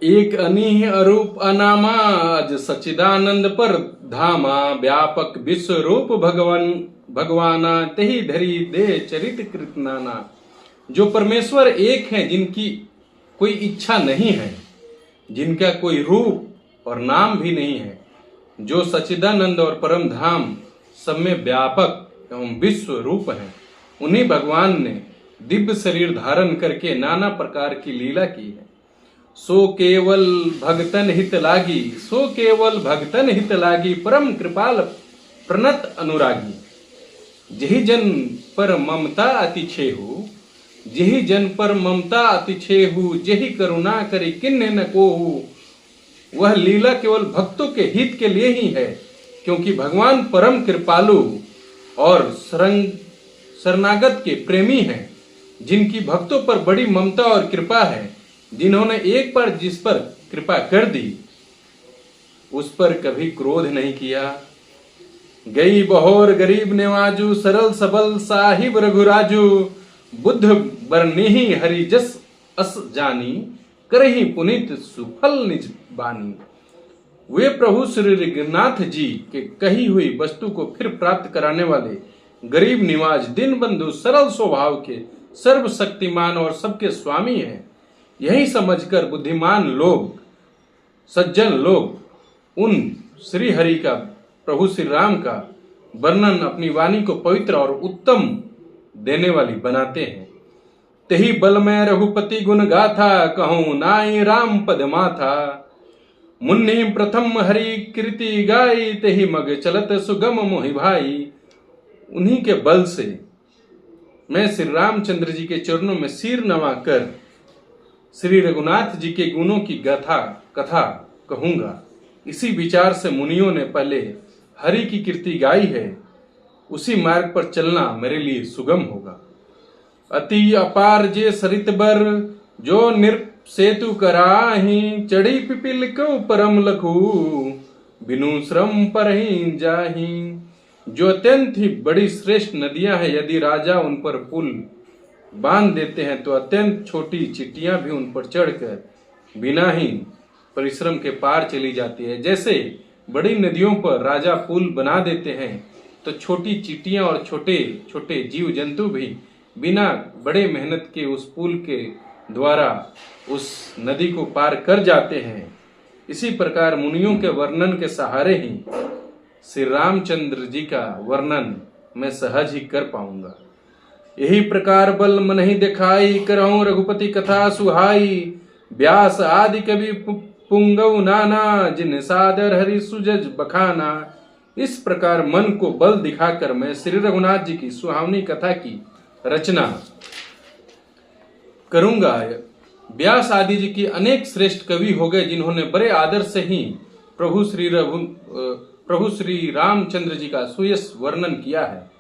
एक अनीह अरूप अनामा अज सच्चिदानंद पर धामा व्यापक विश्व रूप भगवाना तेहि धरी दे चरित कृतनाना। जो परमेश्वर एक हैं, जिनकी कोई इच्छा नहीं है, जिनका कोई रूप और नाम भी नहीं है, जो सच्चिदानंद और परम धाम सब में व्यापक एवं विश्व रूप है, उन्हीं भगवान ने दिव्य शरीर धारण करके नाना प्रकार की लीला की है। सो केवल भगतन हित लागी, सो केवल भगतन हित लागी, परम कृपाल प्रणत अनुरागी। जेहि जन पर ममता अति छेहु, जेहि जन पर ममता अति छेहु, जेहि करुणा करी किन्ने न कोहु। वह लीला केवल भक्तों के हित के लिए ही है, क्योंकि भगवान परम कृपालु और शरणागत के प्रेमी हैं, जिनकी भक्तों पर बड़ी ममता और कृपा है। जिन्होंने एक बार जिस पर कृपा कर दी, उस पर कभी क्रोध नहीं किया। गई बहोर गरीब नेवाजू, सरल सबल साहिब रघुराजू। बुद्ध बरनिहि हरि जस अस जानी, करहि पुनित सुफल निज बानी। वे प्रभु श्री रघुनाथ जी के कही हुई वस्तु को फिर प्राप्त कराने वाले गरीब निवाज, दीन बंधु, सरल स्वभाव के, सर्वशक्तिमान और सबके स्वामी हैं। यही समझकर बुद्धिमान लोग, सज्जन लोग उन श्री हरि का, प्रभु श्री राम का वर्णन अपनी वाणी को पवित्र और उत्तम देने वाली बनाते हैं। तेहि बल में रघुपति गुण गाथा, कहूं नाई राम पद माथा। मुन्नि प्रथम हरि कीर्ति गाई, तेहि मग चलत सुगम मोहि भाई। उन्हीं के बल से मैं श्री रामचंद्र जी के चरणों में सिर नवा कर श्री रघुनाथ जी के गुणों की कथा कहूंगा। इसी विचार से मुनियों ने पहले हरि की कीर्ति गाई है। उसी मार्ग पर चलना मेरे लिए सुगम होगा। अति अपार जे सरित बर, जो नृप सेतु कराही। चढ़ी पिपिल को परम लखू, बिनु श्रम पर ही जाही। जो अत्यंत ही बड़ी श्रेष्ठ नदियां हैं, यदि राजा उन पर पुल बांध देते हैं तो अत्यंत छोटी चिट्टियां भी उन पर चढ़कर बिना ही परिश्रम के पार चली जाती है। जैसे बड़ी नदियों पर राजा पुल बना देते हैं तो छोटी चिट्टियां और छोटे छोटे जीव जंतु भी बिना बड़े मेहनत के उस पुल के द्वारा उस नदी को पार कर जाते हैं। इसी प्रकार मुनियों के वर्णन के सहारे ही श्री रामचंद्र जी का वर्णन मैं सहज ही कर पाऊंगा। यही प्रकार बल मन ही दिखाई, करहूं रघुपति कथा सुहाई। व्यास आदि कवि पुंगव नाना, जिन सादर हरि सुजज बखाना। इस प्रकार मन को बल दिखाकर मैं श्री रघुनाथ जी की सुहावनी कथा की रचना करूंगा। व्यास आदि जी की अनेक श्रेष्ठ कवि हो गए, जिन्होंने बड़े आदर से ही प्रभु श्री रामचंद्र जी का सुयश वर्णन किया है।